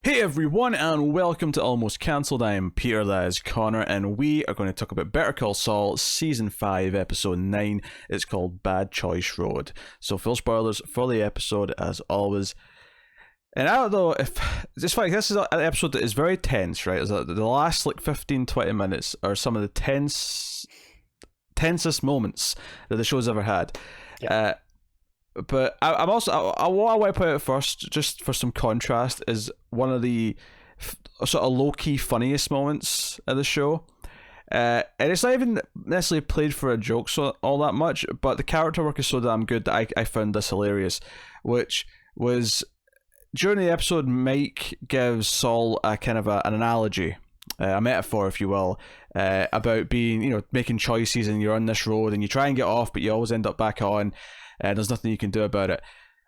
Hey everyone, and welcome to Almost Cancelled. I am Peter, that is Connor, and we are going to talk about Better Call Saul, Season 5, Episode 9. It's called Bad Choice Road. So full spoilers for the episode, as always. And I don't know if... It's funny, this is an episode that is very tense, right? The last 15-20 minutes are some of the tensest moments that the show's ever had. Yeah. But I'm also, what I want to put out first, just for some contrast, is one of the sort of low-key funniest moments of the show. And it's not even necessarily played for a joke so all that much, but the character work is so damn good that I found this hilarious, which was during the episode, Mike gives Saul a kind of an analogy, a metaphor, if you will, about being, making choices, and you're on this road and you try and get off, but you always end up back on. There's nothing you can do about it.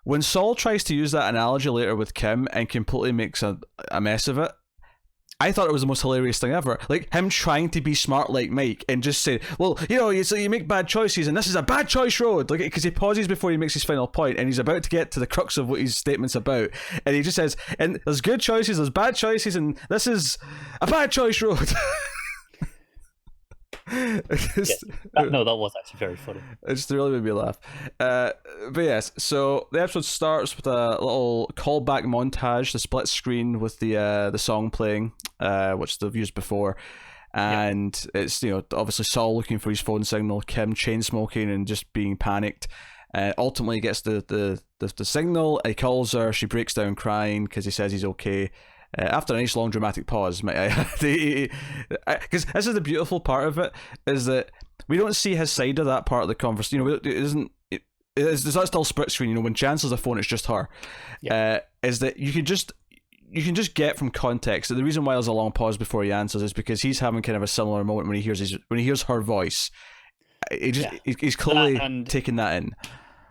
When Saul tries to use that analogy later with Kim and completely makes a mess of it, I thought it was the most hilarious thing ever. Like, him trying to be smart like Mike and just say, well, you make bad choices and this is a bad choice road. Like, because he pauses before he makes his final point and he's about to get to the crux of what his statement's about. And he just says, and there's good choices, there's bad choices, and this is a bad choice road. Yes. No, that was actually very funny. It just really made me laugh. But yes, so the episode starts with a little callback montage, the split screen with the song playing, which they've used before, and it's obviously Saul looking for his phone signal, Kim chain smoking and just being panicked. Ultimately, he gets the signal. He calls her. She breaks down crying because he says he's okay. After a nice long dramatic pause, because this is the beautiful part of it, is that we don't see his side of that part of the conversation. It's not still split screen. When she answers the phone, it's just her. Is that you can just get from context that the reason why there's a long pause before he answers is because he's having kind of a similar moment when he hears her voice. He's clearly taking that in.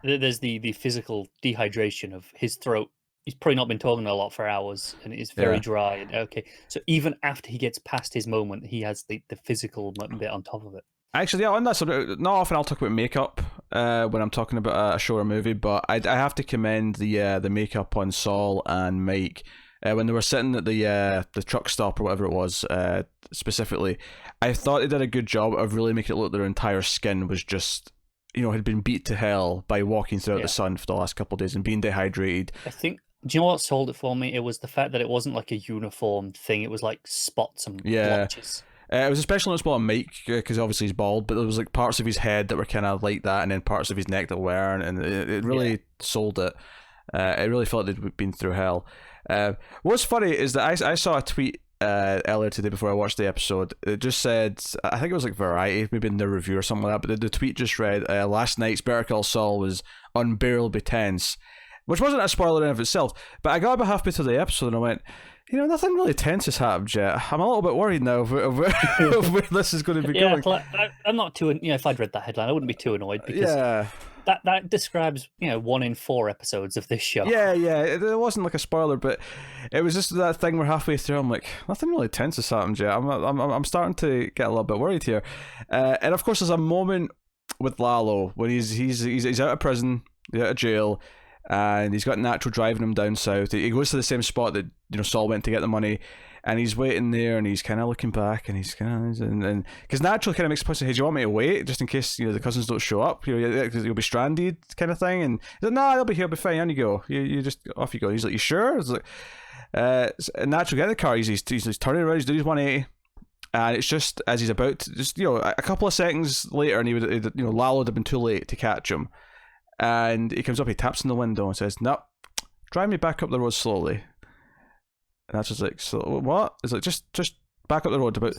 There's the physical dehydration of his throat. He's probably not been talking a lot for hours, and it is very dry. And okay, so even after he gets past his moment, he has the physical bit on top of it. Actually, on that subject, not often I'll talk about makeup when I'm talking about a show or a movie, but I have to commend the makeup on Saul and Mike when they were sitting at the truck stop or whatever it was. Specifically, I thought they did a good job of really making it look their entire skin was just had been beat to hell by walking throughout the sun for the last couple of days and being dehydrated. I think. Do you know what sold it for me? It was the fact that it wasn't like a uniform thing. It was like spots and blotches. It was especially noticeable on Mike because obviously he's bald, but there was like parts of his head that were kind of like that, and then parts of his neck that weren't, and it really sold it. It really felt they'd been through hell. What's funny is that I saw a tweet earlier today before I watched the episode. It just said, I think it was like Variety, maybe in their review or something like that, but the tweet just read, last night's Better Call Saul was unbearably tense. Which wasn't a spoiler in and of itself, but I got about halfway through the episode and I went, nothing really tense has happened yet. I'm a little bit worried now of where this is going to be going. I'm not too, if I'd read that headline, I wouldn't be too annoyed because that describes, 1 in 4 episodes of this show. Yeah, it wasn't like a spoiler, but it was just that thing where halfway through I'm like, nothing really tense has happened yet. I'm starting to get a little bit worried here. And of course, there's a moment with Lalo when he's out of prison, he's out of jail, and he's got Natural driving him down south. He goes to the same spot that Saul went to get the money, and he's waiting there, and he's kind of looking back, and he's kind of and because Natural kind of makes a point say, "Hey, do you want me to wait just in case the cousins don't show up? You'll be stranded," kind of thing. And he's like, "No, they'll be here. I'll be fine. On you go. You just off you go." And he's like, "You sure?" It's like, Natural get in the car. He's turning around. He's doing his 180. And it's just as he's about to, just a couple of seconds later, and he would Lalo would have been too late to catch him. And he comes up, he taps on the window and says, "No, drive me back up the road slowly." And that's just like, "So what?" It's like, just back up the road about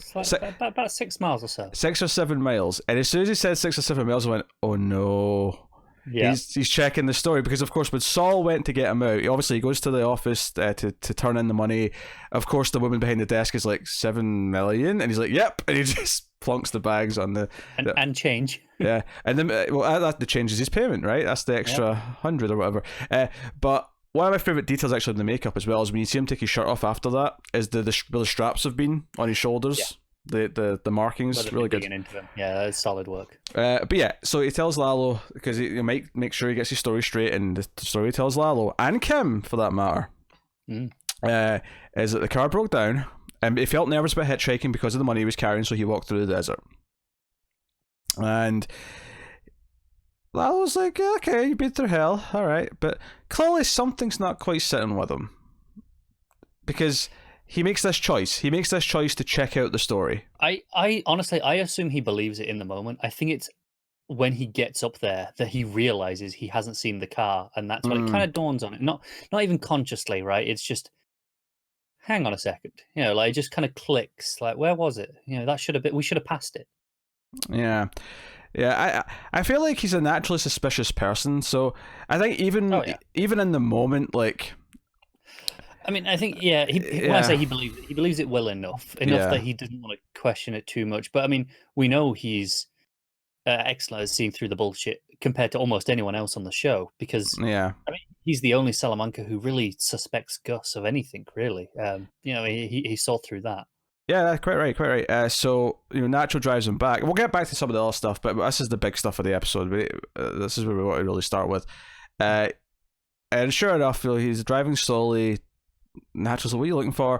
6 miles or so. 6 or 7 miles. And as soon as he said 6 or 7 miles, I went, "Oh no." Yeah. He's checking the story because, of course, when Saul went to get him out, he goes to the office to turn in the money. Of course, the woman behind the desk is like, 7 million, and he's like, "Yep," and he just plonks the bags on and change. Yeah, and then that the change is his payment, right? That's the extra 100 or whatever. But one of my favorite details actually in the makeup as well is when you see him take his shirt off after that is where the straps have been on his shoulders. Yeah. The markings really good. Into them. Yeah, that's solid work. But yeah, so he tells Lalo because he might make sure he gets his story straight, and the story tells Lalo and Kim for that matter is that the car broke down, and he felt nervous about hitchhiking because of the money he was carrying, so he walked through the desert. And Lalo was like, okay, you've been through hell, alright, but clearly something's not quite sitting with him. Because he makes this choice. He makes this choice to check out the story. I honestly, I assume he believes it in the moment. I think it's when he gets up there that he realizes he hasn't seen the car, and that's when it kind of dawns on it. Not even consciously, right? It's just, hang on a second, like it just kind of clicks. Like, where was it? That should have been. We should have passed it. Yeah. I feel like he's a naturally suspicious person, so I think even in the moment, like. I mean, I think, when I say he believes it well enough that he didn't want to question it too much. But I mean, we know he's excellent at seeing through the bullshit compared to almost anyone else on the show, because I mean, he's the only Salamanca who really suspects Guss of anything, really. He saw through that. Yeah, quite right. So, Nacho drives him back. We'll get back to some of the other stuff, but this is the big stuff of the episode. This is where we want to really start with. And sure enough, he's driving slowly. Nacho's like, what are you looking for?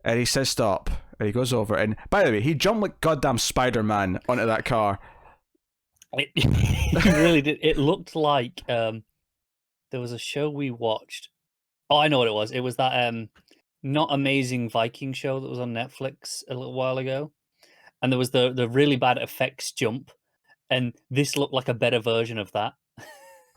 And he says stop. And he goes over. And by the way, he jumped like goddamn Spider-Man onto that car. He really did. It looked like there was a show we watched. Oh, I know what it was. It was that Not Amazing Viking show that was on Netflix a little while ago. And there was the really bad effects jump. And this looked like a better version of that.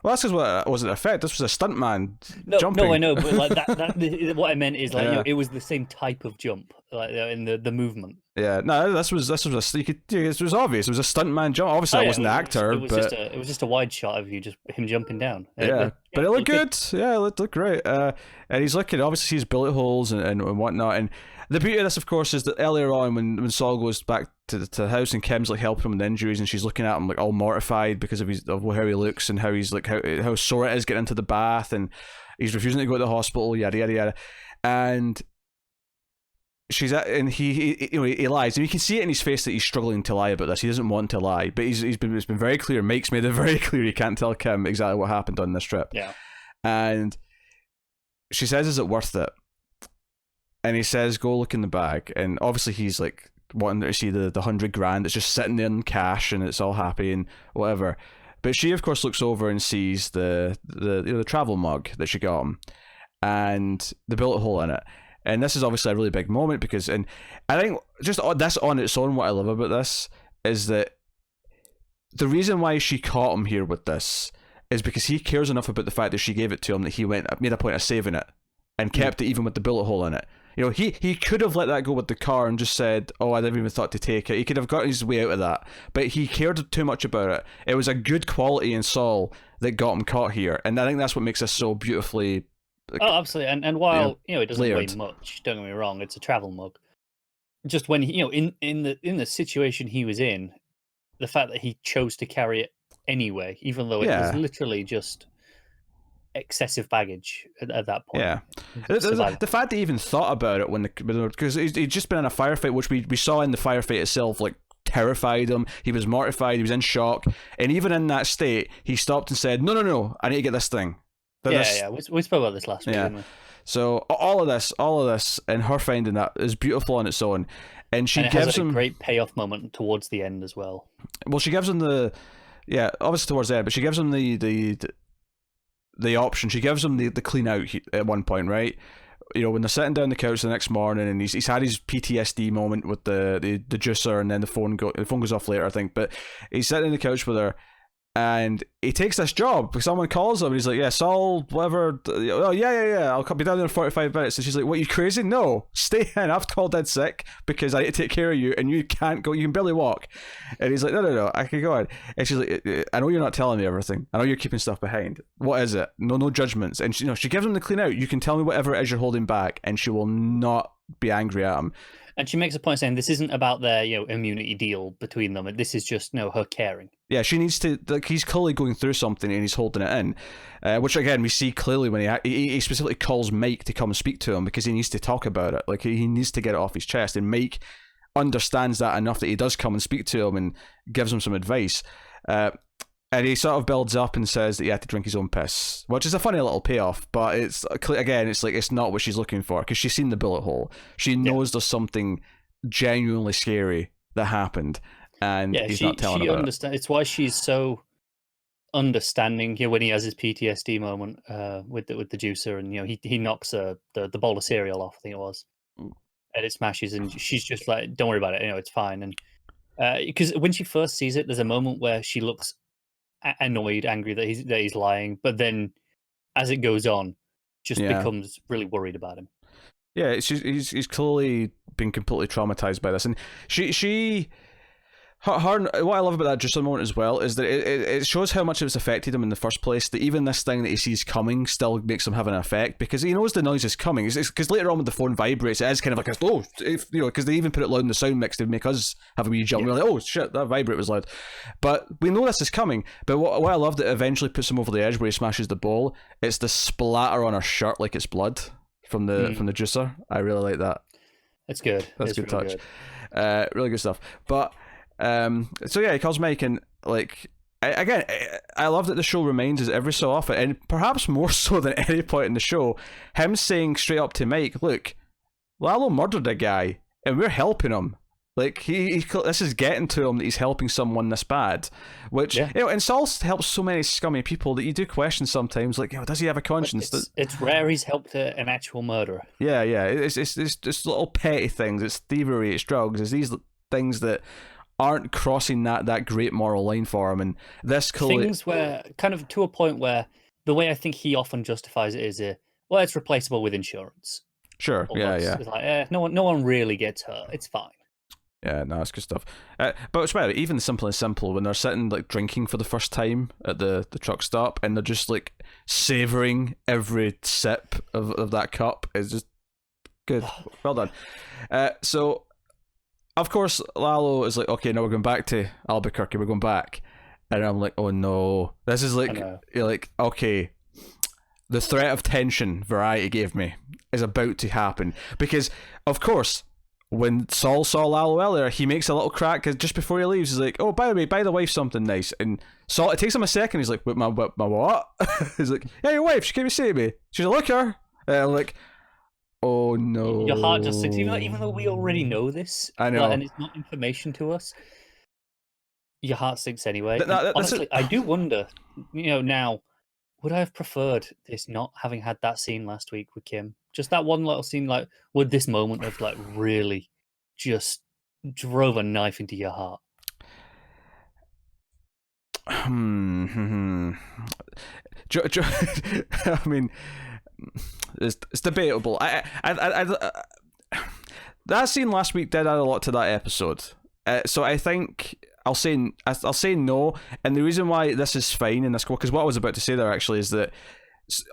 Well, that's because it wasn't an effect. This was a stuntman jumping. No, I know, but like that what I meant is like it was the same type of jump, like in the movement. Yeah, no, this was it was obvious. It was a stuntman jump. Obviously, I wasn't the actor, but it was just a wide shot of him jumping down. But it looked good. Yeah, it looked great. And he's looking. Obviously, sees bullet holes and whatnot. And the beauty of this, of course, is that earlier on when Saul goes back to the house and Kim's like helping him with the injuries, and she's looking at him like all mortified because of how he looks and how he's like how sore it is getting into the bath, and he's refusing to go to the hospital, yada yada yada, and he lies, and you can see it in his face that he's struggling to lie about this. He doesn't want to lie, but it's been very clear. Mike's made it very clear he can't tell Kim exactly what happened on this trip. Yeah, and she says, "Is it worth it?" And he says, "Go look in the bag." And obviously he's like wanting to see the $100,000 that's just sitting there in cash and it's all happy and whatever. But she of course looks over and sees the travel mug that she got him and the bullet hole in it. And this is obviously a really big moment because, and I think just this on its own, what I love about this is that the reason why she caught him here with this is because he cares enough about the fact that she gave it to him that he made a point of saving it and kept it even with the bullet hole in it. He could have let that go with the car and just said, oh, I never even thought to take it. He could have got his way out of that. But he cared too much about it. It was a good quality in Saul that got him caught here. And I think that's what makes this so beautifully... Oh, absolutely. And while, it doesn't layered. weigh much, don't get me wrong, it's a travel mug. Just when, in the situation he was in, the fact that he chose to carry it anyway, even though it was literally just... excessive baggage at that point. Yeah, the fact that he even thought about it because he'd just been in a firefight, which we saw in the firefight itself, like terrified him. He was mortified. He was in shock, and even in that state, he stopped and said, "No, I need to get this thing." We spoke about this last week. Didn't we? So all of this, and her finding that is beautiful on its own, and she gives him a great payoff moment towards the end as well. Well, she gives him obviously towards the end, but she gives him the option. She gives him the clean out at one point, right? When they're sitting down the couch the next morning, and he's had his PTSD moment with the juicer, and then the phone goes off later, I think. But he's sitting on the couch with her, and he takes this job because someone calls him, and he's like, "Yeah, Saul, whatever. Oh, yeah. I'll be down there in 45 minutes." And she's like, "What? You crazy? No, stay in. I've called in sick because I need to take care of you, and you can't go. You can barely walk." And he's like, "No, I can go in." And she's like, "I know you're not telling me everything. I know you're keeping stuff behind. What is it? No judgments." And she gives him the clean out. You can tell me whatever it is you're holding back, and she will not be angry at him. And she makes a point saying this isn't about their immunity deal between them. This is just her caring. Yeah, she needs to. He's clearly going through something and he's holding it in, which again we see clearly when he specifically calls Mike to come and speak to him because he needs to talk about it. Like he needs to get it off his chest, and Mike understands that enough that he does come and speak to him and gives him some advice. And he sort of builds up and says that he had to drink his own piss, which is a funny little payoff, but it's again, it's like it's not what she's looking for, because she's seen the bullet hole. She knows there's something genuinely scary that happened, and he's not telling her about it. It's why she's so understanding here when he has his PTSD moment with the juicer, and he knocks the bowl of cereal off, I think it was, and it smashes, and she's just like, don't worry about it, it's fine. And because when she first sees it, there's a moment where she looks annoyed, angry that he's lying, but then as it goes on, just becomes really worried about him. Yeah, he's clearly been completely traumatized by this, and what I love about that just a moment as well is that it shows how much it's affected him in the first place, that even this thing that he sees coming still makes him have an effect, because he knows the noise is coming. Because later on when the phone vibrates, it is kind of like because they even put it loud in the sound mix to make us have a wee jump. We're like, oh shit, that vibrate was loud. But we know this is coming. But what I love that eventually puts him over the edge where he smashes the bowl, it's the splatter on her shirt like it's blood from the juicer. I really like that. It's good. That's it's good really touch. Good. Really good stuff. But so yeah, he calls Mike, and like I love that the show reminds us every so often, and perhaps more so than any point in the show, him saying straight up to Mike, look, Lalo murdered a guy and we're helping him. Like he this is getting to him that he's helping someone this bad, which and Saul helps so many scummy people that you do question sometimes, like, does he have a conscience? It's rare he's helped an actual murderer. Yeah, it's just little petty things. It's thievery, it's drugs, it's these things that aren't crossing that great moral line for him, and this things where kind of to a point where the way I think he often justifies it is it's replaceable with insurance. Sure, almost. Yeah. It's like no one really gets hurt. It's fine. Yeah, no, it's good stuff. But it's well, even simple when they're sitting like drinking for the first time at the truck stop, and they're just like savoring every sip of that cup. It's just good. Well done. So. Of course, Lalo is like, okay, now we're going back to Albuquerque. We're going back, and I'm like, oh no, this is like, you're like, okay, the threat of tension Variety gave me is about to happen, because of course, when Saul saw Lalo earlier, he makes a little crack because just before he leaves, he's like, oh, by the way, buy the wife something nice, and Saul, it takes him a second. He's like, my what? He's like, yeah, your wife. She came to see me. She's a looker. And I'm like, oh no! Your heart just sinks, even though we already know this. I know, and it's not information to us. Your heart sinks anyway. Honestly, I do wonder. Now, would I have preferred this not having had that scene last week with Kim? Just that one little scene, like, would this moment have like really just drove a knife into your heart? I mean. It's debatable. I that scene last week did add a lot to that episode. So I think I'll say no. And the reason why this is fine in this quote, because what I was about to say there actually is that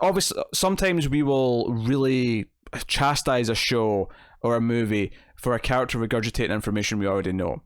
obviously sometimes we will really chastise a show or a movie for a character regurgitating information we already know.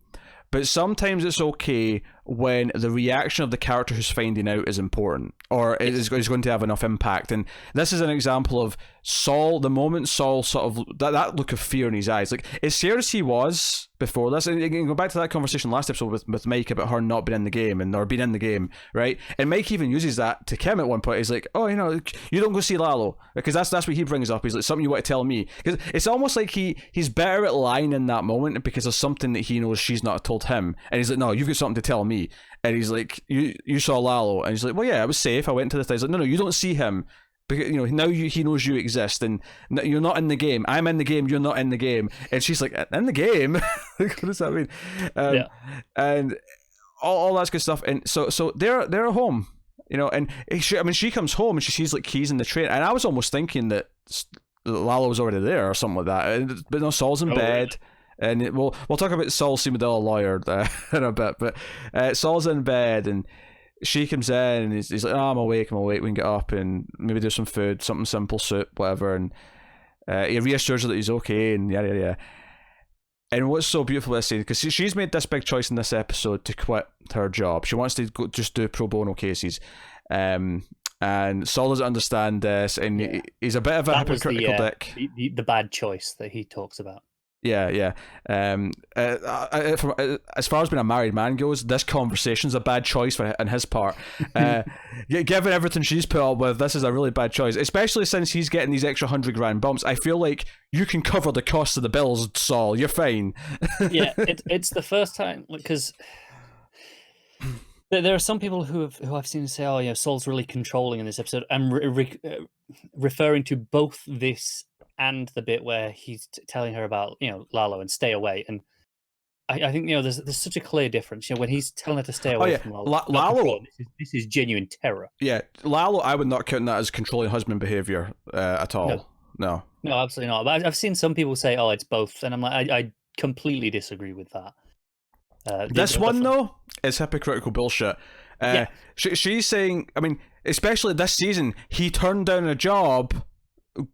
But sometimes it's okay when the reaction of the character who's finding out is important, or is going to have enough impact. And this is an example of Saul, the moment Saul sort of, that look of fear in his eyes. Like, as serious as he was before this, and you can go back to that conversation last episode with Mike about her not being in the game, or being in the game, right? And Mike even uses that to Kim at one point. He's like, oh, you don't go see Lalo, because that's what he brings up. He's like, something you want to tell me. Because it's almost like he's better at lying in that moment because of something that he knows she's not told him. And he's like, no, you've got something to tell me. And he's like, you saw Lalo. And he's like, well, yeah, I was safe. I went to the thing. He's like, no, you don't see him. Because, now he knows you exist, and you're not in the game. I'm in the game. You're not in the game. And she's like, in the game? What does that mean? And all that good stuff. And so they're at home, and she comes home and she sees like keys in the train. And I was almost thinking that Lalo was already there or something like that. But no, Saul's in bed. Really? And we'll talk about Saul's scene with the lawyer in a bit. But Saul's in bed, and she comes in, and he's like, oh, I'm awake, we can get up and maybe do some food, something simple, soup, whatever. And he reassures her that he's okay, and yeah. And what's so beautiful about this scene, because she's made this big choice in this episode to quit her job. She wants to go just do pro bono cases. And Saul doesn't understand this, and he's a bit of a hypocritical dick. The bad choice that he talks about. Yeah, yeah. As far as being a married man goes, this conversation's a bad choice on his part. Given everything she's put up with, this is a really bad choice, especially since he's getting these extra $100,000 bumps. I feel like you can cover the cost of the bills, Saul. You're fine. Yeah, it's the first time, because there are some people who I've seen say, "Oh, yeah, Saul's really controlling in this episode." I'm referring to both this and the bit where he's telling her about, Lalo and stay away. And I think, there's such a clear difference. When he's telling her to stay away from Lalo, Lalo, this is genuine terror. Yeah, Lalo, I would not count that as controlling husband behavior at all. No, absolutely not. But I've seen some people say, "Oh, it's both," and I'm like, I completely disagree with that. This one though is hypocritical bullshit. She's saying, I mean, especially this season, he turned down a job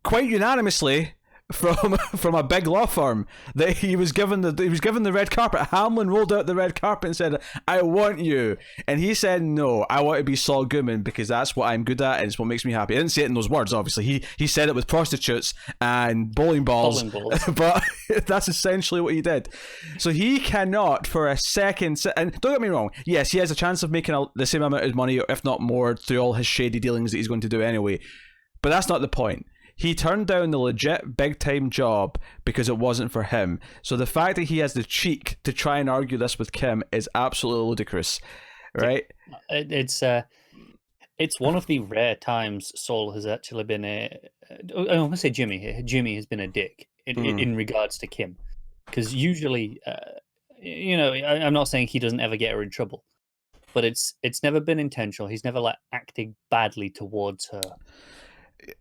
quite unanimously from a big law firm that he was given the red carpet. Hamlin rolled out the red carpet and said, "I want you," and he said, "No, I want to be Saul Goodman because that's what I'm good at and it's what makes me happy." I didn't say it in those words, obviously. He said it with prostitutes and bowling balls. But that's essentially what he did. So he cannot for a second, and don't get me wrong, yes, he has a chance of making the same amount of money, if not more, through all his shady dealings that he's going to do anyway, but that's not the point. He turned down the legit big-time job because it wasn't for him. So the fact that he has the cheek to try and argue this with Kim is absolutely ludicrous, right? It's one of the rare times Saul has actually been I'm going to say Jimmy here. Jimmy has been a dick in regards to Kim. Because usually, I'm not saying he doesn't ever get her in trouble, but it's never been intentional. He's never acting badly towards her.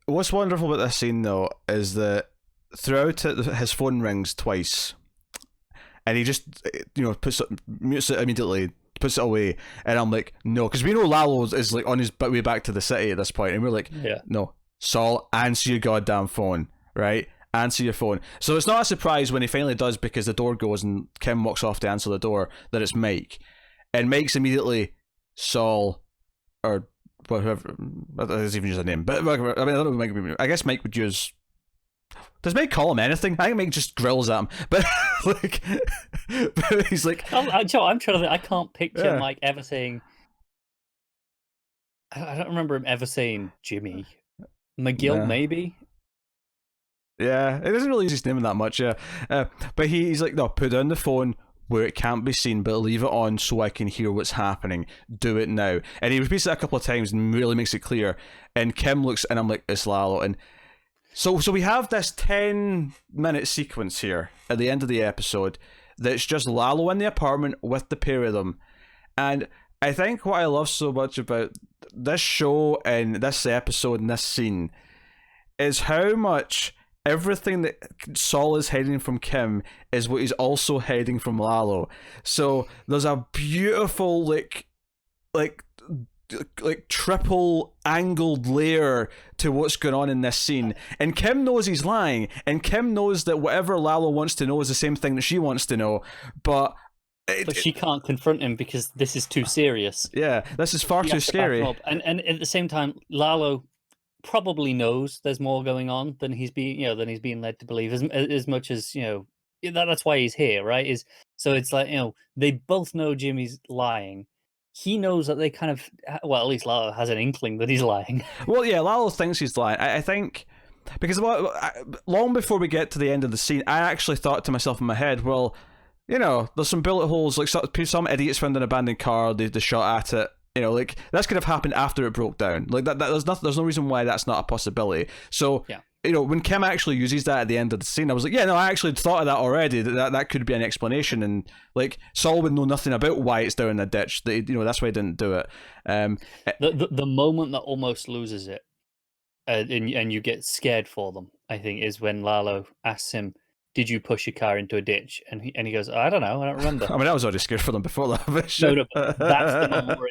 What's wonderful about this scene, though, is that throughout it, his phone rings twice, and he just, mutes it immediately, puts it away, and I'm like, no, because we know Lalo is on his way back to the city at this point, and we're like, no, Saul, answer your goddamn phone, right? Answer your phone. So it's not a surprise when he finally does, because the door goes and Kim walks off to answer the door, that it's Mike, and Mike's immediately Saul, or whatever, that's even just a name, but I mean, I don't know, Mike, I guess Mike would use, does Mike call him anything? I think Mike just grills at him, but but he's like, I'm trying to think, I can't picture Mike ever saying, I don't remember him ever saying Jimmy. McGill, maybe? Yeah, it doesn't really use his name that much, but he's like, no, put down the phone where it can't be seen, but leave it on so I can hear what's happening. Do it now. And he repeats that a couple of times and really makes it clear. And Kim looks, and I'm like, it's Lalo. And so we have this 10-minute sequence here at the end of the episode that's just Lalo in the apartment with the pair of them. And I think what I love so much about this show and this episode and this scene is how much everything that Saul is hiding from Kim is what he's also hiding from Lalo. So there's a beautiful like triple angled layer to what's going on in this scene. And Kim knows he's lying, and Kim knows that whatever Lalo wants to know is the same thing that she wants to know, but she can't confront him because this is too serious. Yeah, this is far too scary. And at the same time, Lalo probably knows there's more going on than he's being led to believe, as much as that's why he's here, right? So it's like, they both know Jimmy's lying. He knows that they kind of, well, at least Lalo has an inkling that he's lying. Well, yeah, Lalo thinks he's lying. I think because long before we get to the end of the scene, I actually thought to myself in my head, well, there's some bullet holes, like some idiots found an abandoned car, they shot at it. Like that's could have happened after it broke down. Like that there's no reason why that's not a possibility. So when Kim actually uses that at the end of the scene, I was like, I actually thought of that already. That could be an explanation, and like Saul would know nothing about why it's down in the ditch. That's why he didn't do it. The moment that almost loses it, and you get scared for them, I think, is when Lalo asks him, "Did you push your car into a ditch?" And he goes, "I don't know, I don't remember." I mean, I was already scared for them before that. No, but that's the moment where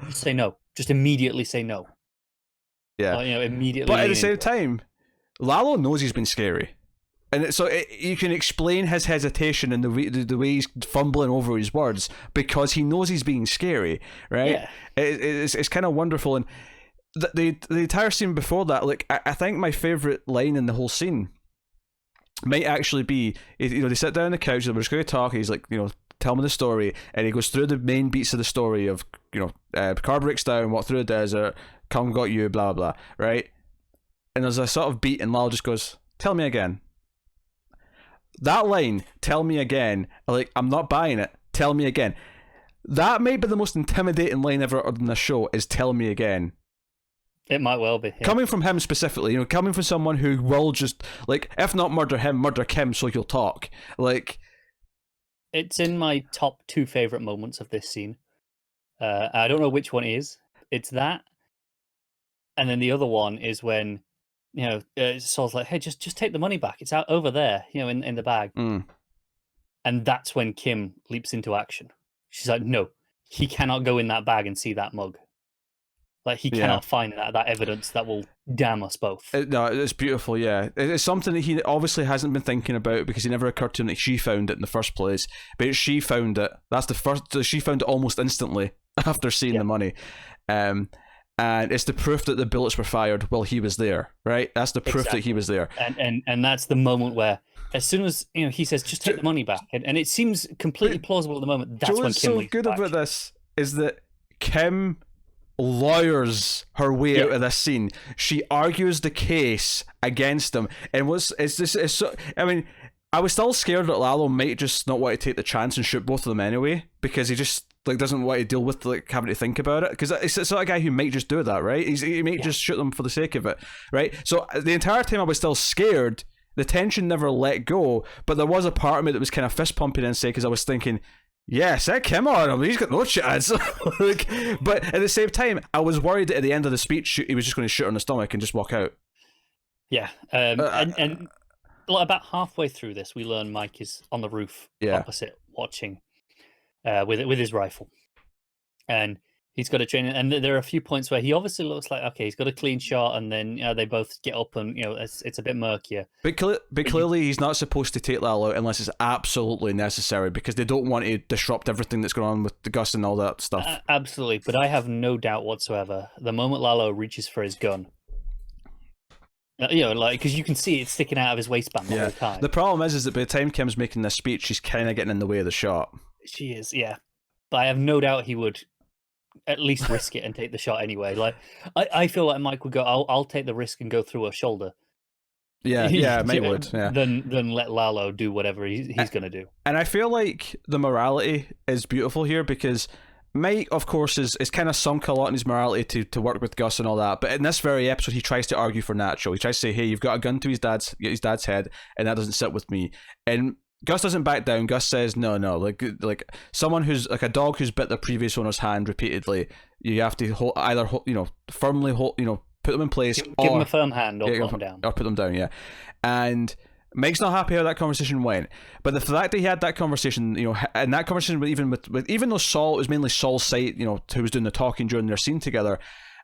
it's say no. Just immediately say no. Yeah. Immediately. But at the same time, Lalo knows he's been scary. And so you can explain his hesitation and the way he's fumbling over his words because he knows he's being scary, right? Yeah. It's kind of wonderful. And the entire scene before that, like, I think my favourite line in the whole scene might actually be, they sit down on the couch, we're just going to talk, he's like, tell me the story, and he goes through the main beats of the story of, car breaks down, walk through the desert, come got you, blah, blah, right? And there's a sort of beat, and Lalo just goes, tell me again. That line, tell me again, like, I'm not buying it, tell me again. That might be the most intimidating line ever uttered in the show, is tell me again. It might well be. Yeah. Coming from him specifically, coming from someone who will just, like, if not murder him, murder Kim so he'll talk. Like, it's in my top 2 favorite moments of this scene. I don't know which one is. It's that, and then the other one is when, Saul's like, "Hey, just take the money back. It's out over there, in the bag." And that's when Kim leaps into action. She's like, "No, he cannot go in that bag and see that mug. Like, he cannot find that evidence that will damn us both." No, it's beautiful, yeah. It's something that he obviously hasn't been thinking about because it never occurred to him that she found it in the first place. But she found it. She found it almost instantly after seeing the money. And it's the proof that the bullets were fired while he was there, right? That's the proof that he was there. And that's the moment where, as soon as he says, "Just take the money back," and it seems completely plausible at the moment. That's when Kim. What's so good about this is that Kim lawyers her way out of this scene. She argues the case against him, and I mean, I was still scared that Lalo might just not want to take the chance and shoot both of them anyway, because he just doesn't want to deal with having to think about it, because it's the sort of guy who might just do that, right? He might just shoot them for the sake of it, right? So the entire time I was still scared. The tension never let go, but there was a part of me that was kind of fist pumping inside, because I was thinking, yeah, set Kim on him. He's got no chance. But at the same time, I was worried that at the end of the speech, he was just going to shoot her in the stomach and just walk out. Yeah, and about halfway through this, we learn Mike is on the roof opposite, watching with his rifle, and he's got a train. And there are a few points where he obviously looks like, okay, he's got a clean shot, and then they both get up, and it's a bit murkier. But clearly, he's not supposed to take Lalo out unless it's absolutely necessary, because they don't want to disrupt everything that's going on with the Guss and all that stuff. Absolutely, but I have no doubt whatsoever. The moment Lalo reaches for his gun, because you can see it sticking out of his waistband the whole time. The problem is that by the time Kim's making this speech, she's kind of getting in the way of the shot. She is, yeah. But I have no doubt he would at least risk it and take the shot anyway. Like, I feel like Mike would go, I'll take the risk and go through her shoulder. Yeah, Mike would. Yeah. Then let Lalo do whatever he's going to do. And I feel like the morality is beautiful here, because Mike, of course, is kind of sunk a lot in his morality to work with Guss and all that. But in this very episode, he tries to argue for natural. He tries to say, hey, you've got a gun to his dad's head, and that doesn't sit with me. And Guss doesn't back down. Gus says, no, like someone who's like a dog who's bit their previous owner's hand repeatedly, you have to firmly put them in place. Give them a firm hand or put them down. Or put them down, yeah. And Mike's not happy how that conversation went. But the fact that he had that conversation, and that conversation even though Saul, it was mainly Saul's side, who was doing the talking during their scene together,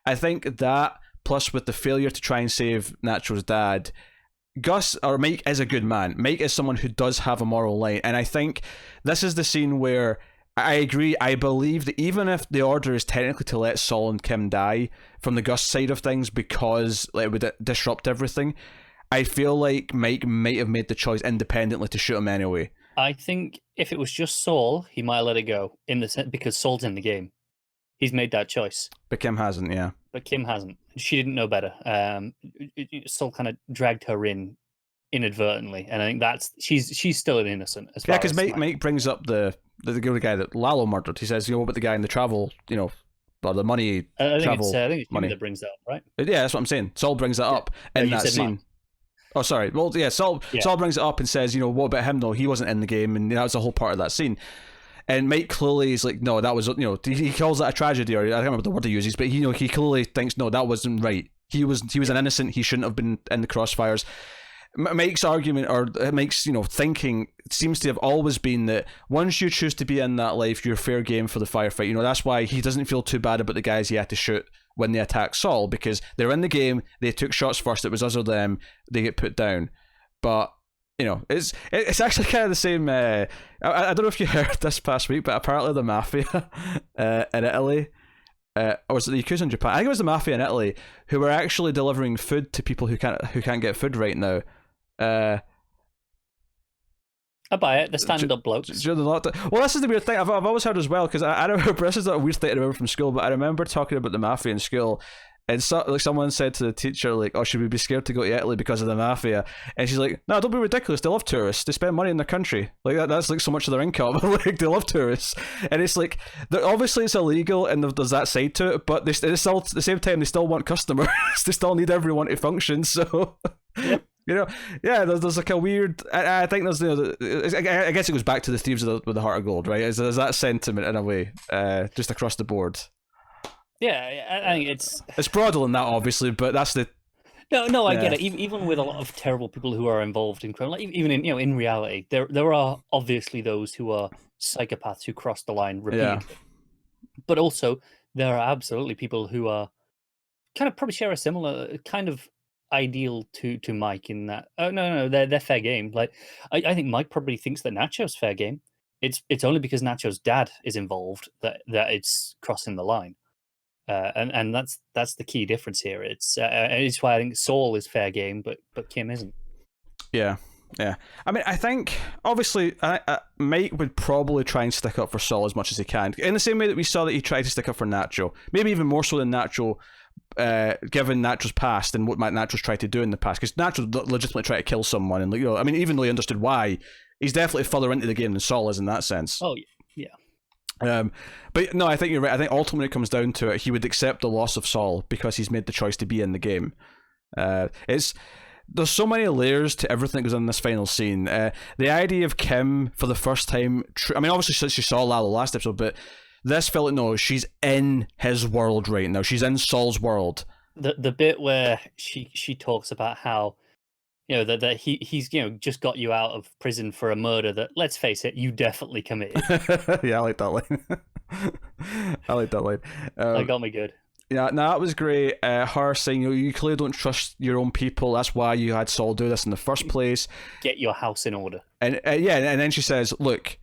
I think that, plus with the failure to try and save Natural's dad, Mike is a good man. Mike is someone who does have a moral line, and I think this is the scene where I agree. I believe that even if the order is technically to let Saul and Kim die from the Guss side of things because it would disrupt everything, I feel like Mike might have made the choice independently to shoot him anyway. I think if it was just Saul, he might have let it go because Saul's in the game. He's made that choice. But Kim hasn't, yeah. But Kim hasn't. She didn't know better. Saul kind of dragged her in inadvertently, and I think she's still an innocent. Because Mike brings up the guy that Lalo murdered. He says, what about the guy in the travel, or the money travel I think it's money that brings that up, right? Yeah, that's what I'm saying. Saul brings that up in that scene. Mike. Oh, sorry. Well, yeah, Saul brings it up and says, what about him though? He wasn't in the game, and that was the whole part of that scene. And Mike clearly is like, no, that was, he calls that a tragedy, or I can't remember the word he uses, but he clearly thinks, no, that wasn't right. He was an innocent. He shouldn't have been in the crossfires. Mike's argument, or Mike's thinking, seems to have always been that once you choose to be in that life, you're fair game for the firefight. That's why he doesn't feel too bad about the guys he had to shoot when they attacked Saul, because they're in the game, they took shots first, it was us or them, they get put down. But it's actually kind of the same. I don't know if you heard this past week, but apparently the mafia in Italy, or was it the Yakuza in Japan? I think it was the mafia in Italy who were actually delivering food to people who can't get food right now. I buy it. The stand-up blokes. Well, this is the weird thing. I've always heard as well, because I remember, this is a weird thing I remember from school, but I remember talking about the mafia in school. And like someone said to the teacher, like, "Oh, should we be scared to go to Italy because of the mafia?" And she's like, "No, don't be ridiculous. They love tourists. They spend money in their country. Like that's like so much of their income. Like they love tourists." And it's like, obviously it's illegal, and there's that side to it. But they still, at the same time, they still want customers. They still need everyone to function. So, Yep. you know, yeah, there's like a weird. I think there's, I guess it goes back to the thieves with the heart of gold, right? There's that sentiment in a way, just across the board. Yeah, I think it's broader than that, obviously, but that's the. No, I get it. Even with a lot of terrible people who are involved in crime, like even in in reality, there are obviously those who are psychopaths who cross the line repeatedly. Yeah. But also there are absolutely people who are kind of probably share a similar kind of ideal to Mike in that. Oh no, they're fair game. Like I think Mike probably thinks that Nacho's fair game. It's only because Nacho's dad is involved that it's crossing the line. And that's the key difference here. It's why I think Saul is fair game, but Kim isn't. Yeah. I mean, I think obviously Mike would probably try and stick up for Saul as much as he can, in the same way that we saw that he tried to stick up for Nacho. Maybe even more so than Nacho, given Nacho's past and what Nacho's tried to do in the past. Because Nacho legitimately tried to kill someone, and I mean, even though he understood why, he's definitely further into the game than Saul is in that sense. Oh yeah. But no, I think you're right. I think ultimately it comes down to it. He would accept the loss of Saul because he's made the choice to be in the game. There's so many layers to everything that goes on in this final scene. The idea of Kim for the first time. I mean, obviously since she saw Lalo last episode, but this felt like no, she's in his world right now. She's in Saul's world. The bit where she talks about how, that he's just got you out of prison for a murder that, let's face it, you definitely committed. Yeah, I like that line. That got me good. Yeah, no, that was great. Her saying, you clearly don't trust your own people. That's why you had Saul do this in the first place. Get your house in order. And and then she says, look,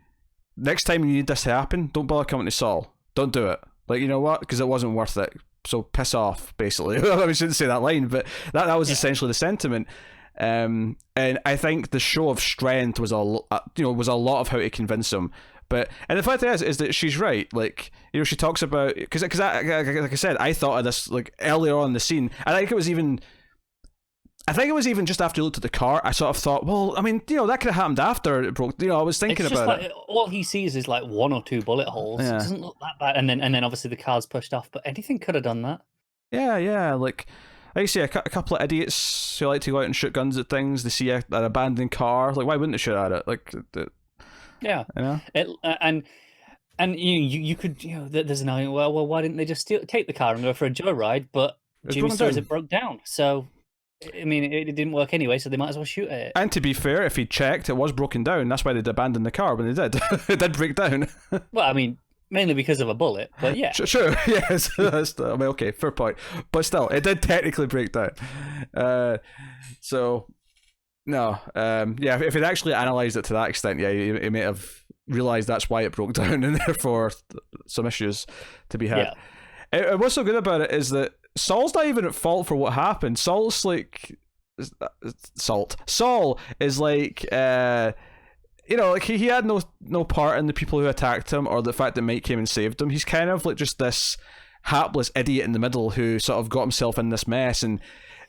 next time you need this to happen, don't bother coming to Saul. Don't do it. Like, you know what? Because it wasn't worth it. So piss off, basically. I shouldn't say that line, but that was essentially the sentiment. And I think the show of strength was a lot of how to convince him. And the fact is that she's right. Like, she talks about, because like I said, I thought of this like earlier on in the scene. I think it was even just after you looked at the car, I sort of thought, well, I mean, that could have happened after it broke. I was thinking about it. All he sees is like one or two bullet holes. Yeah. It doesn't look that bad. And then obviously the car's pushed off, but anything could have done that. Yeah. Like you say, a couple of idiots who like to go out and shoot guns at things. They see an abandoned car. Like, why wouldn't they shoot at it? Like, yeah. And you could, there's an argument. Well, why didn't they just take the car and go for a joyride? But Jimmy says it broke down. So, I mean, it didn't work anyway. So they might as well shoot at it. And to be fair, if he checked, it was broken down. That's why they'd abandoned the car when they did. It did break down. Well, I mean, mainly because of a bullet, but yeah. Sure, yes. I mean, okay, fair point. But still, it did technically break down. So, no. If it actually analysed it to that extent, it may have realised that's why it broke down, and therefore some issues to be had. Yeah. And what's so good about it is that Saul's not even at fault for what happened. Saul's like... Saul is like... like he had no part in the people who attacked him or the fact that Mike came and saved him. He's kind of like just this hapless idiot in the middle who sort of got himself in this mess. And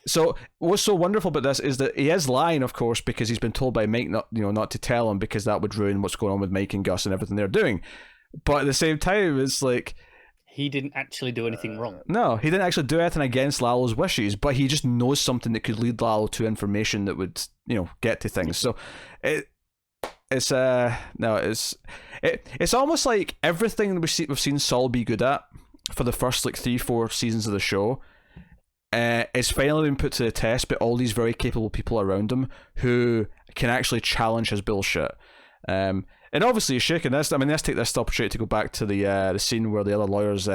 so what's so wonderful about this is that he is lying, of course, because he's been told by Mike not to tell him, because that would ruin what's going on with Mike and Guss and everything they're doing. But at the same time, it's like... He didn't actually do anything wrong. No, he didn't actually do anything against Lalo's wishes, but he just knows something that could lead Lalo to information that would, get to things. So it's almost like everything we've seen Saul be good at for the first 3-4 seasons of the show is finally been put to the test by all these very capable people around him who can actually challenge his bullshit. And obviously he's shaking this. I mean, let's take this opportunity to go back to the scene where the other lawyers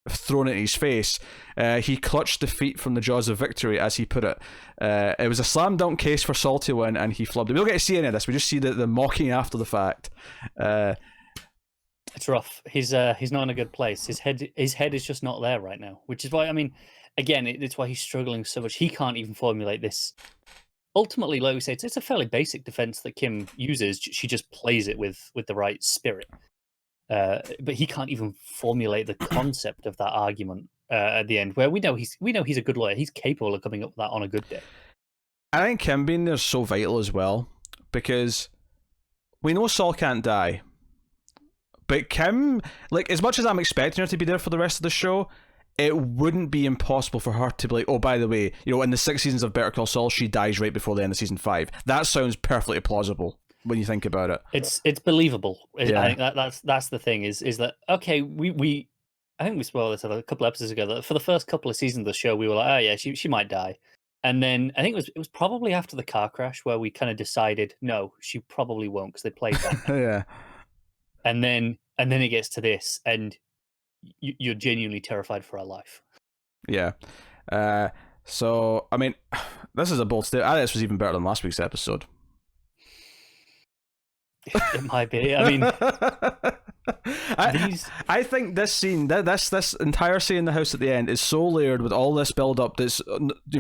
thrown it in his face. He clutched defeat from the jaws of victory, as he put it. It was a slam dunk case for Saul to win, and he flubbed it. We don't get to see any of this. We just see the mocking after the fact. It's rough. He's not in a good place. His head is just not there right now, which is why, I mean, again, it's why he's struggling so much. He can't even formulate this ultimately, like we say, it's a fairly basic defense that Kim uses. She just plays it with the right spirit. But he can't even formulate the concept of that argument at the end, where we know he's a good lawyer. He's capable of coming up with that on a good day. I think Kim being there is so vital as well, because we know Saul can't die. But Kim, like, as much as I'm expecting her to be there for the rest of the show, it wouldn't be impossible for her to be like, oh, by the way, in the 6 seasons of Better Call Saul, she dies right before the end of season 5. That sounds perfectly plausible when you think about it. It's believable. Yeah. I think that's the thing is that, okay, we I think we spoiled this a couple episodes ago, that for the first couple of seasons of the show, we were like, oh yeah, she might die. And then I think it was probably after the car crash where we kind of decided, no, she probably won't, because they played that. Yeah. And then it gets to this, and you're genuinely terrified for her life. Yeah. So, I mean, this is a bold statement. I think this was even better than last week's episode. It might be. I mean, I think this scene, this entire scene in the house at the end is so layered with all this build up. This,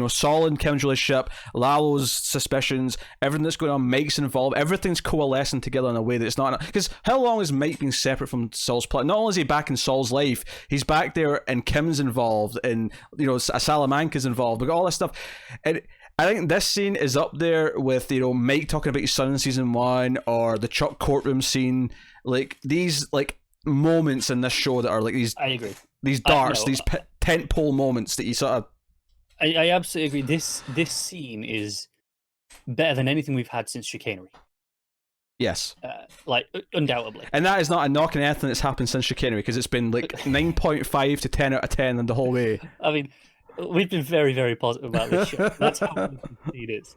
Saul and Kim's relationship, Lalo's suspicions, everything that's going on, Mike's involved, everything's coalescing together in a way that it's not. Because how long has Mike been separate from Saul's plot? Not only is he back in Saul's life, he's back there, and Kim's involved, and Salamanca's involved. We got all this stuff, and I think this scene is up there with Mike talking about his son in season 1, or the Chuck courtroom scene. Like these moments in this show that are like these. I agree. These darts, these tentpole moments that you sort of. I absolutely agree. This scene is better than anything we've had since Chicanery. Yes. Undoubtedly. And that is not a knock on anything that's happened since Chicanery, because it's been like 9.5 to 10 out of 10 in the whole way. I mean, we've been very, very positive about this show. That's how it is.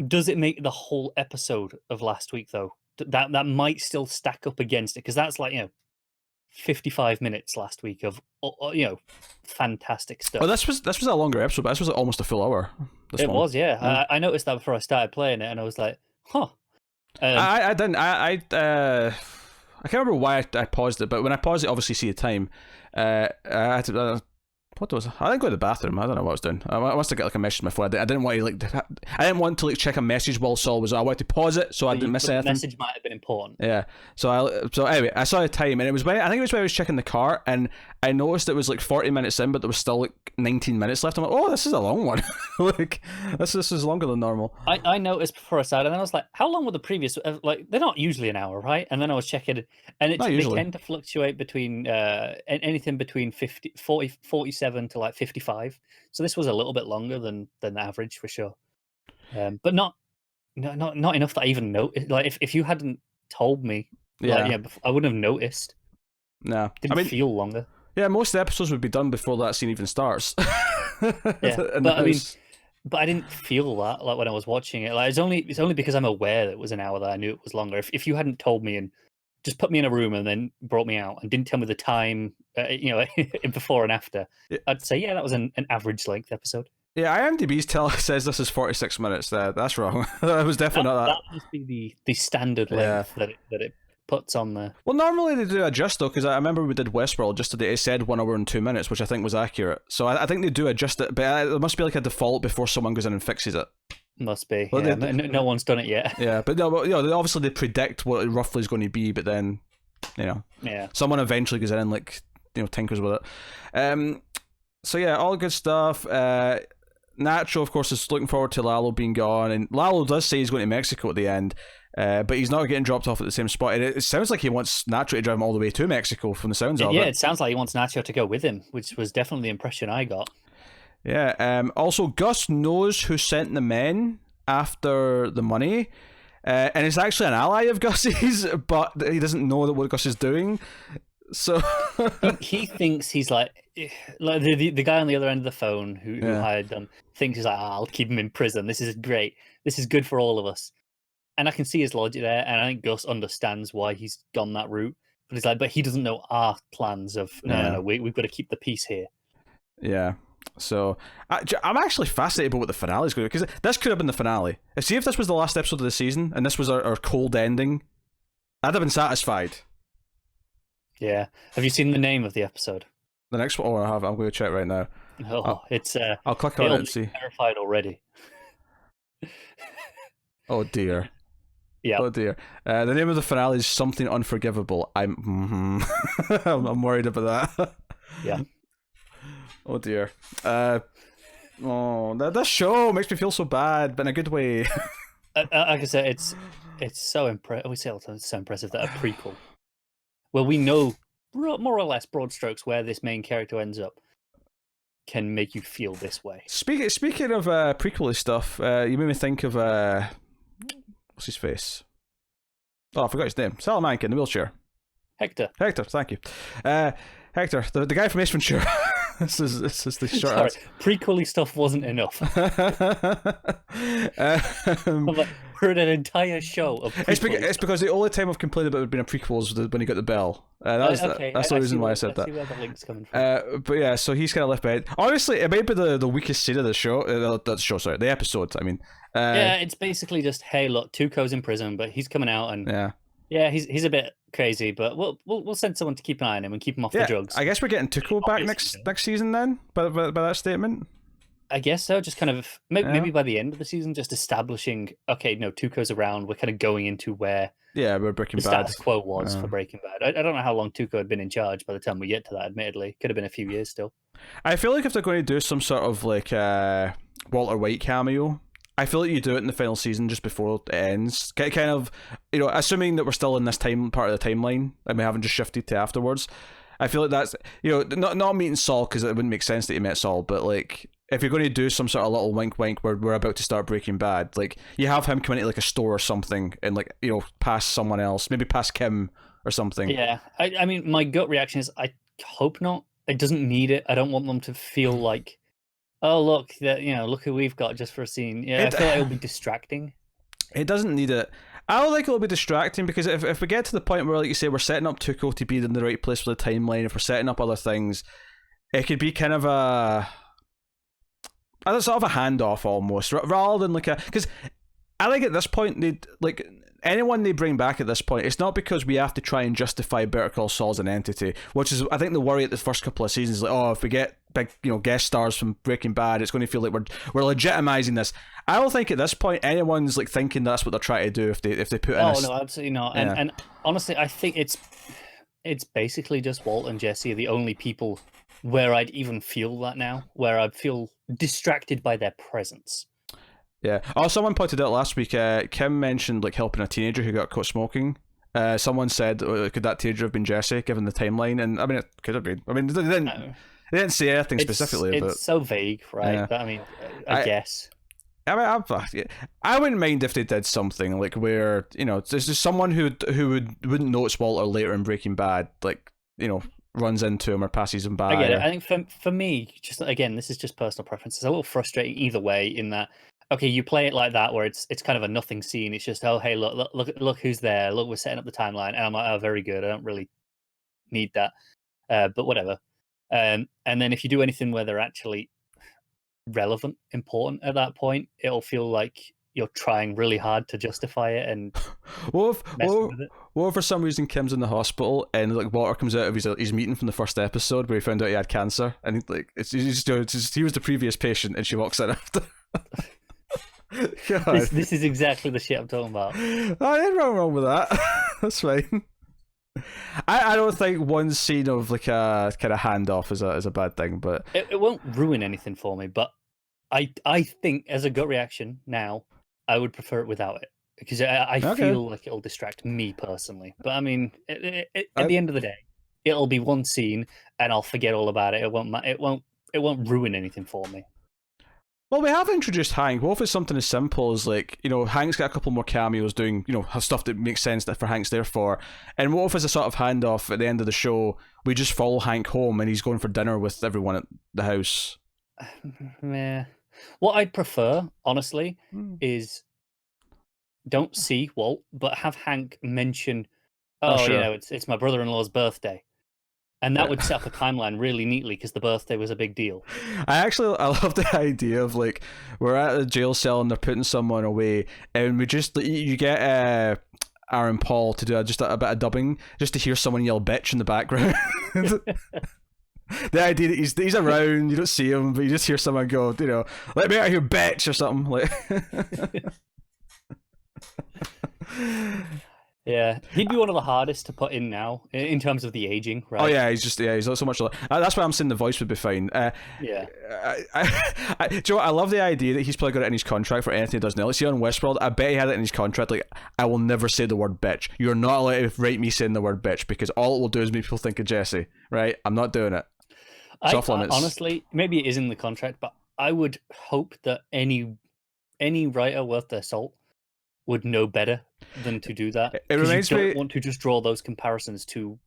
Does it make the whole episode of last week, though? That might still stack up against it, because that's 55 minutes last week of fantastic stuff. Well, this was a longer episode, but this was almost a full hour. It was, yeah. I noticed that before I started playing it, and I was like, huh. I didn't. I can't remember why I paused it, but when I paused it, obviously see the time. I had to. What was I didn't go to the bathroom. I don't know what I was doing. I must have got a message on my phone. I didn't want to check a message while Saul was. I wanted to pause it so I didn't miss anything. The message might have been important. Yeah. So anyway, I saw the time, and it was when I was checking the car, and I noticed it was 40 minutes in, but there was still 19 minutes left. I'm like, oh, this is a long one. This is longer than normal. I noticed before I started, and then I was like, how long were the previous? They're not usually an hour, right? And then I was checking, and they tend to fluctuate between anything between 47 to 55. So this was a little bit longer than the average for sure, but not enough that I even noticed. If you hadn't told me, I wouldn't have noticed. No, didn't feel longer. Yeah, most of the episodes would be done before that scene even starts. Yeah, but I didn't feel that when I was watching it. It's only because I'm aware that it was an hour that I knew it was longer. If you hadn't told me and just put me in a room and then brought me out and didn't tell me the time, before and after, I'd say, yeah, that was an average length episode. Yeah, IMDb says this is 46 minutes. That's wrong. That was definitely not that. That must be the standard length that it puts on there. Well, normally they do adjust though, because I remember we did Westworld just today. It said 1 hour and 2 minutes, which I think was accurate. So I think they do adjust it, but there must be a default before someone goes in and fixes it. Must be. Well, yeah. No one's done it yet. Yeah, but obviously they predict what it roughly is going to be, but then someone eventually goes in and tinkers with it. So yeah, all good stuff. Nacho, of course, is looking forward to Lalo being gone, and Lalo does say he's going to Mexico at the end, but he's not getting dropped off at the same spot. It sounds like he wants Nacho to drive him all the way to Mexico from the sounds of it. Yeah, it sounds like he wants Nacho to go with him, which was definitely the impression I got. Yeah. Also, Guss knows who sent the men after the money, and it's actually an ally of Guss's, but he doesn't know what Guss is doing. So he thinks he's like the guy on the other end of the phone who hired them thinks he's like, I'll keep him in prison. This is great. This is good for all of us. And I can see his logic there, and I think Guss understands why he's gone that route. But he's like, but he doesn't know our plans of no, we've got to keep the peace here. Yeah. So I'm actually fascinated by what the finale is going to be, because this could have been the finale. See if this was the last episode of the season and this was our cold ending, I'd have been satisfied. Yeah. Have you seen the name of the episode? The next one? Oh, I have. I'm going to check right now. Oh, it's I'll click on it and see. Terrified already. Oh dear. Yeah. Oh dear. The name of the finale is Something Unforgivable. I'm worried about that. Yeah. Oh dear. That show makes me feel so bad, but in a good way. Like I said, it's so impressive. We say all the time, it's so impressive that a prequel, well, we know more or less broad strokes where this main character ends up, can make you feel this way. Speaking of prequel stuff, you made me think of what's his face? Oh, I forgot his name. Salamanca in the wheelchair. Hector, thank you. Hector, the guy from Ace Ventura. This is the short. Sorry, prequel-y stuff wasn't enough. We're in an entire show of it's because the only time I've complained about it being a prequel was when he got the bell. That's the reason why I said that. I see where the link's coming from. But yeah, so he's kind of left behind. Honestly, it might be the weakest scene of the show. The episode. I mean, yeah, it's basically just, hey, look, Tuco's in prison, but he's coming out, and yeah, he's a bit crazy, but we'll send someone to keep an eye on him and keep him off the drugs. I guess we're getting Tuco back next season then, by that statement. I guess so. Just kind of maybe by the end of the season, just establishing, okay, no, Tuco's around. We're kind of going into where we're Breaking the Bad. status quo was for Breaking Bad. I don't know how long Tuco had been in charge by the time we get to that. Admittedly, could have been a few years still. I feel like if they're going to do some sort of like Walter White cameo, I feel like you do it in the final season just before it ends. Kind of, assuming that we're still in this part of the timeline and we haven't just shifted to afterwards. I feel like that's, not meeting Saul, because it wouldn't make sense that you met Saul, but like, if you're going to do some sort of little wink where we're about to start Breaking Bad, like, you have him come into like a store or something and like, past someone else, maybe past Kim or something. Yeah. I mean, my gut reaction is I hope not. It doesn't need it. I don't want them to feel like, oh, look, look who we've got just for a scene. Yeah, I feel like it'll be distracting. It doesn't need it. I don't think it'll be distracting, because if we get to the point where, like you say, we're setting up Tuco to be in the right place for the timeline, if we're setting up other things, it could be kind of a sort of a handoff almost, rather than like because I think at this point anyone they bring back at this point, it's not because we have to try and justify Better Call Saul as an entity, which is, I think, the worry at the first couple of seasons, like, oh, if we get big, guest stars from Breaking Bad, it's going to feel like we're legitimizing this. I don't think at this point anyone's like thinking that's what they're trying to do if they put in. Oh no, absolutely not. Yeah. And honestly, I think it's basically just Walt and Jesse are the only people where I'd even feel that now, where I'd feel distracted by their presence. Yeah. Oh, someone pointed out last week, Kim mentioned like helping a teenager who got caught smoking. Someone said, could that teenager have been Jesse, given the timeline? And I mean, it could have been. I mean, they didn't say anything specifically. It's so vague, right? Yeah. But I mean, I guess. I mean, I wouldn't mind if they did something like where, there's just someone who wouldn't notice Walter later in Breaking Bad, like, runs into him or passes him by. I get it. I think for me, just again, this is just personal preference. It's a little frustrating either way, in that, okay, you play it like that where it's kind of a nothing scene. It's just, oh, hey, look who's there. Look, we're setting up the timeline. And I'm like, oh, very good. I don't really need that. But whatever. And then if you do anything where they're actually relevant, important at that point, it'll feel like you're trying really hard to justify it. And what if for some reason Kim's in the hospital and like Walter comes out of his meeting from the first episode where he found out he had cancer, and like he was the previous patient, and she walks in after. This is exactly the shit I'm talking about. I ain't wrong with that. That's fine. I don't think one scene of like a kind of handoff is a bad thing, but it won't ruin anything for me. But I think, as a gut reaction now, I would prefer it without it, because I feel like it'll distract me personally. But I mean, at the end of the day, it'll be one scene, and I'll forget all about it. It won't ruin anything for me. Well, we have introduced Hank. What if it's something as simple as, like, Hank's got a couple more cameos doing, stuff that makes sense that for Hank's there for. And what if it's a sort of handoff at the end of the show, we just follow Hank home and he's going for dinner with everyone at the house? Yeah. What I'd prefer, honestly, is don't see Walt, but have Hank mention, sure. It's my brother-in-law's birthday. And that would set up a timeline really neatly, because the birthday was a big deal. I love the idea of, like, we're at a jail cell and they're putting someone away, and you get Aaron Paul to do just a bit of dubbing, just to hear someone yell bitch in the background. The idea that he's around, you don't see him, but you just hear someone go, let me out of here, bitch, or something. Like, yeah, he'd be one of the hardest to put in now in terms of the aging, right? Oh yeah, he's not so much. That's why I'm saying the voice would be fine. Yeah. Do you know what? I love the idea that he's probably got it in his contract for anything he does now. Let's see on Westworld, I bet he had it in his contract. Like, I will never say the word bitch. You're not allowed to rate me saying the word bitch because all it will do is make people think of Jesse. Right? I'm not doing it. Soft limits. Honestly, maybe it is in the contract, but I would hope that any writer worth their salt would know better than to do that. It reminds you don't me. want to just draw those comparisons to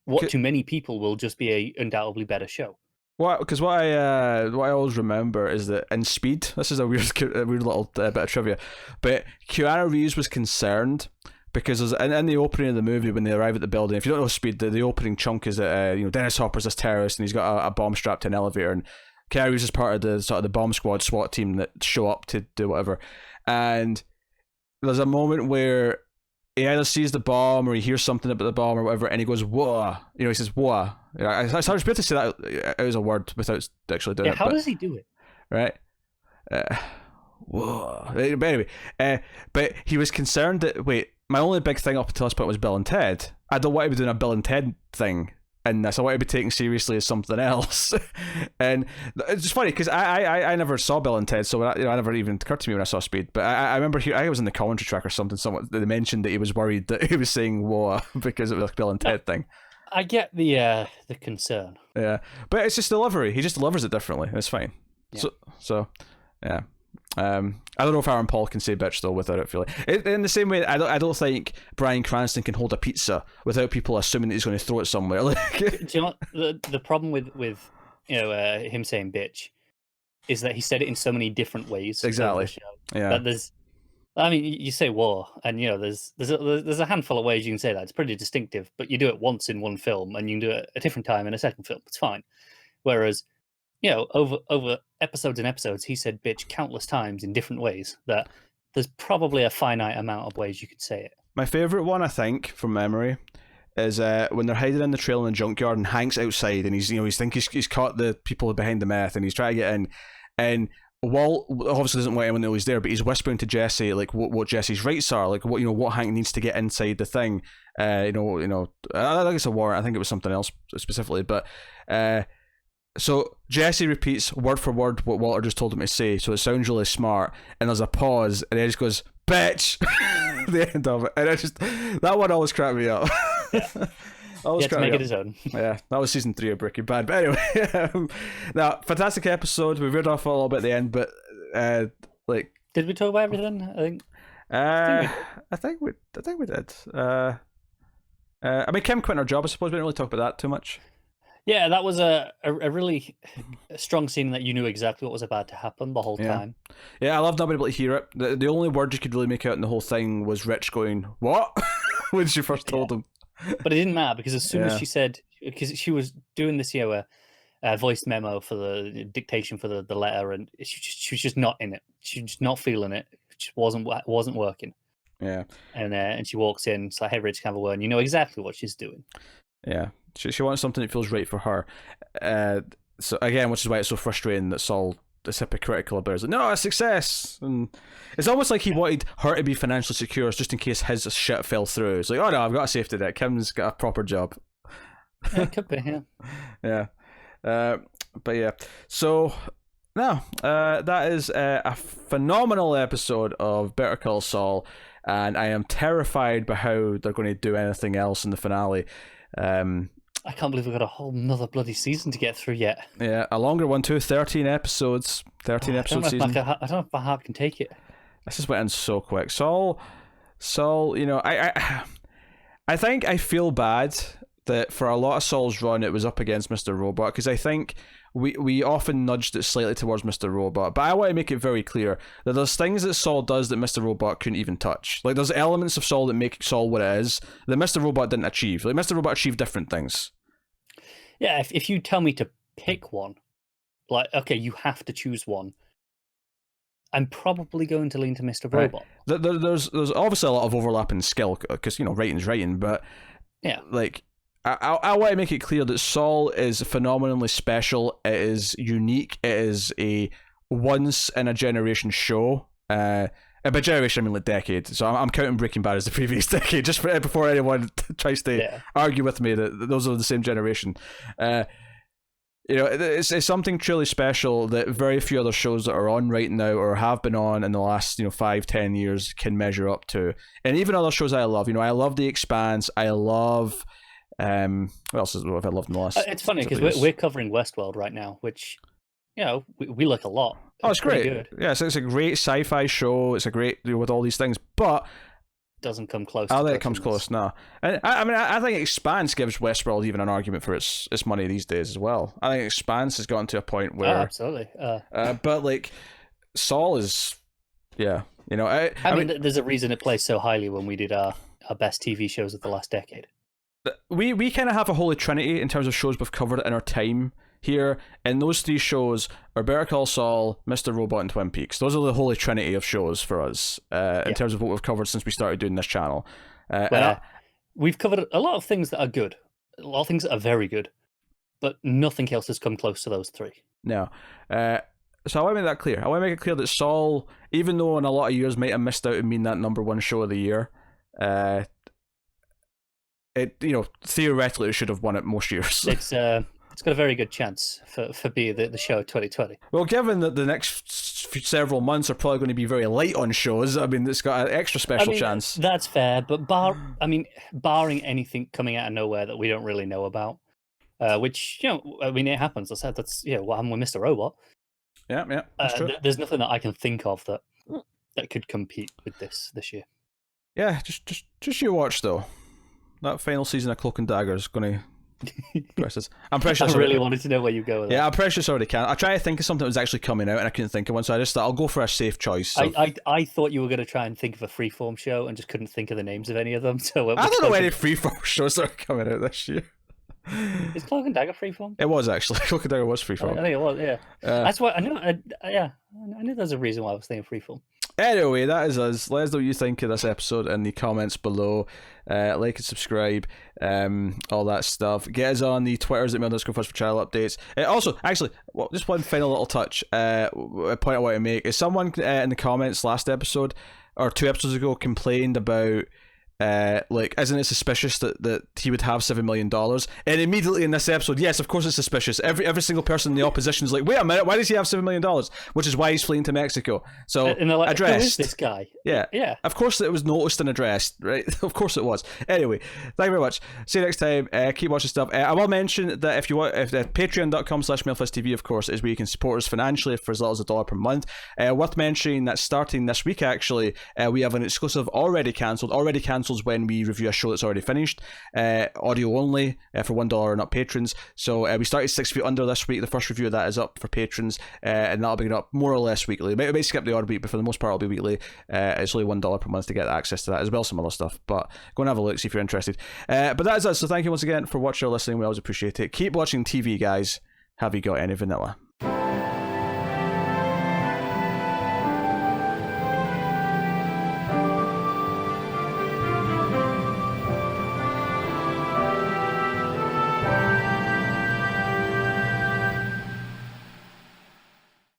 what to many people will just be a undoubtedly better show. Because what I always remember is that in Speed, this is a weird little bit of trivia, but Keanu Reeves was concerned because in the opening of the movie when they arrive at the building, if you don't know Speed, the opening chunk is that Dennis Hopper's this terrorist and he's got a bomb strapped to an elevator, and Keanu Reeves is part of the sort of the bomb squad SWAT team that show up to do whatever, and there's a moment where he either sees the bomb or he hears something about the bomb or whatever, and he goes, whoa. He says, whoa. I was able to say that as a word without actually doing it. How does he do it? Right? Whoa. But anyway, but he was concerned that, wait, my only big thing up until this point was Bill and Ted. I don't want to be doing a Bill and Ted thing in this. I want to be taken seriously as something else. And it's just funny because I never saw Bill and Ted, so I never even occurred to me when I saw Speed. But I remember I was in the commentary track or something. Someone they mentioned that he was worried that he was saying "whoa" because it was like Bill and Ted thing. I get the concern. Yeah, but it's just delivery. He just delivers it differently. It's fine. Yeah. So yeah. I don't know if Aaron Paul can say bitch though without it feeling in the same way. I don't think Bryan Cranston can hold a pizza without people assuming that he's going to throw it somewhere. Like, do you know what the problem with him saying bitch is that he said it in so many different ways. Exactly. Yeah. That you say war, and there's a handful of ways you can say that. It's pretty distinctive, but you do it once in one film, and you can do it a different time in a second film. It's fine. Whereas, over episodes and episodes, he said bitch countless times in different ways. That there's probably a finite amount of ways you could say it. My favorite one, I think, from memory, is when they're hiding in the trail in the junkyard, and Hank's outside, and he's caught the people behind the meth, and he's trying to get in, and Walt obviously doesn't want anyone to know he's there, but he's whispering to Jesse like what Jesse's rights are, like what Hank needs to get inside the thing. I think it's a warrant. I think it was something else specifically, but so Jesse repeats word for word what Walter just told him to say, so it sounds really smart, and there's a pause, and he just goes bitch at the end of it, and that one always cracked me up. He had to make it his own. Yeah, that was season 3 of Breaking Bad. But anyway, now fantastic episode. We veered off a little bit at the end, but did we talk about everything? I think we did. I mean, Kim quitting her job. I suppose we didn't really talk about that too much. Yeah, that was a really strong scene that you knew exactly what was about to happen the whole time. Yeah, I love not being able to hear it. The only word you could really make out in the whole thing was Rich going, "What?" when she first told him. But it didn't matter because as soon as she said, because she was doing this voice memo for the dictation for the letter, and she was just not in it. She was just not feeling it. It just wasn't working. Yeah. And she walks in. It's like, "Hey, Rich, can I have a word?" And you know exactly what she's doing. Yeah. She wants something that feels right for her. So again, which is why it's so frustrating that Saul is hypocritical about it. It's like, no, a success. And it's almost like he wanted her to be financially secure just in case his shit fell through. It's like, oh no, I've got a safety net. Kim's got a proper job. Yeah, it could be, yeah. Yeah. But yeah. So now, that is a phenomenal episode of Better Call Saul, and I am terrified by how they're going to do anything else in the finale. I can't believe we've got a whole another bloody season to get through yet. Yeah, a longer one too. 13 episodes. 13 episode season. I don't know if my heart can take it. This just went in so quick. Saul, I think I feel bad that for a lot of Saul's run it was up against Mr. Robot, because I think we often nudged it slightly towards Mr. Robot, but I want to make it very clear that there's things that Saul does that Mr. Robot couldn't even touch. Like, there's elements of Saul that make Saul what it is that Mr. Robot didn't achieve. Like, Mr. Robot achieved different things. Yeah, if you tell me to pick one, like, okay, you have to choose one, I'm probably going to lean to Mr. Robot. There's obviously a lot of overlap in skill, because, writing's writing, but yeah, like, I want to make it clear that Saul is phenomenally special. It is unique. It is a once in a generation show. By generation, I mean like decade. So I'm counting Breaking Bad as the previous decade, just before anyone tries to argue with me that those are the same generation. It's something truly special that very few other shows that are on right now or have been on in the last 5-10 years can measure up to. And even other shows I love. I love The Expanse. I love what else have I loved in the last? It's funny because we're covering Westworld right now, which we like a lot. It's great. Good. Yeah, so it's a great sci-fi show. It's a great with all these things, but doesn't come close. I don't think it comes close. No, and I think Expanse gives Westworld even an argument for its money these days as well. I think Expanse has gotten to a point where absolutely. But like Saul is, I mean, there's a reason it plays so highly when we did our best TV shows of the last decade. We kind of have a holy trinity in terms of shows we've covered in our time here, and those three shows are Better Call Saul, Mr. Robot, and Twin Peaks. Those are the holy trinity of shows for us in terms of what we've covered since we started doing this channel. We've covered a lot of things that are good, a lot of things that are very good, but nothing else has come close to those three. No. So I want to make that clear. I want to make it clear that Saul, even though in a lot of years might have missed out on being that number one show of the year, theoretically it should have won it most years. It's got a very good chance for being the show of 2020. Well, given that the next several months are probably going to be very light on shows, I mean, it's got an extra special chance. That's fair, but barring anything coming out of nowhere that we don't really know about, which it happens. That's what happened with Mr. Robot. Yeah, that's true. There's nothing that I can think of that could compete with this year. Yeah, just you watch though. That final season of Cloak and Dagger is going to. I'm pretty sure I really wanted to know where you go with that. Yeah, I'm pretty sure it's already can. I tried to think of something that was actually coming out and I couldn't think of one, so I just thought I'll go for a safe choice. So. I thought you were going to try and think of a freeform show and just couldn't think of the names of any of them. So I don't know any freeform shows that are coming out this year. Is Cloak and Dagger freeform? It was actually. Cloak and Dagger was freeform. I think it was. Yeah, that's why I knew. I knew there's a reason why I was thinking freeform. Anyway, that is us. Let us know what you think of this episode in the comments below. Like and subscribe, all that stuff. Get us on the Twitters at @mail_first for channel updates. Also, actually, just one final little touch. A point I want to make is someone in the comments last episode or 2 episodes ago complained about. Isn't it suspicious that he would have $7 million? And immediately in this episode, yes, of course it's suspicious. Every single person in the opposition is like, wait a minute, why does he have $7 million? Which is why he's fleeing to Mexico. So and they're like, addressed. Who is this guy? Yeah. Of course it was noticed and addressed, right? Of course it was. Anyway, thank you very much. See you next time. Keep watching stuff. I will mention that if patreon.com/MailFuzzTV, of course, is where you can support us financially for as little as $1 per month. Worth mentioning that starting this week, actually, we have an exclusive already cancelled when we review a show that's already finished, audio only for $1 or not patrons. So we started 6 Feet Under this week. The first review of that is up for patrons, and that'll be going up more or less weekly. We may skip the odd week, but for the most part it'll be weekly. It's only $1 per month to get access to that, as well as some other stuff, but go and have a look, see if you're interested. But that is us, so thank you once again for watching or listening. We always appreciate it. Keep watching TV, guys. Have you got any vanilla?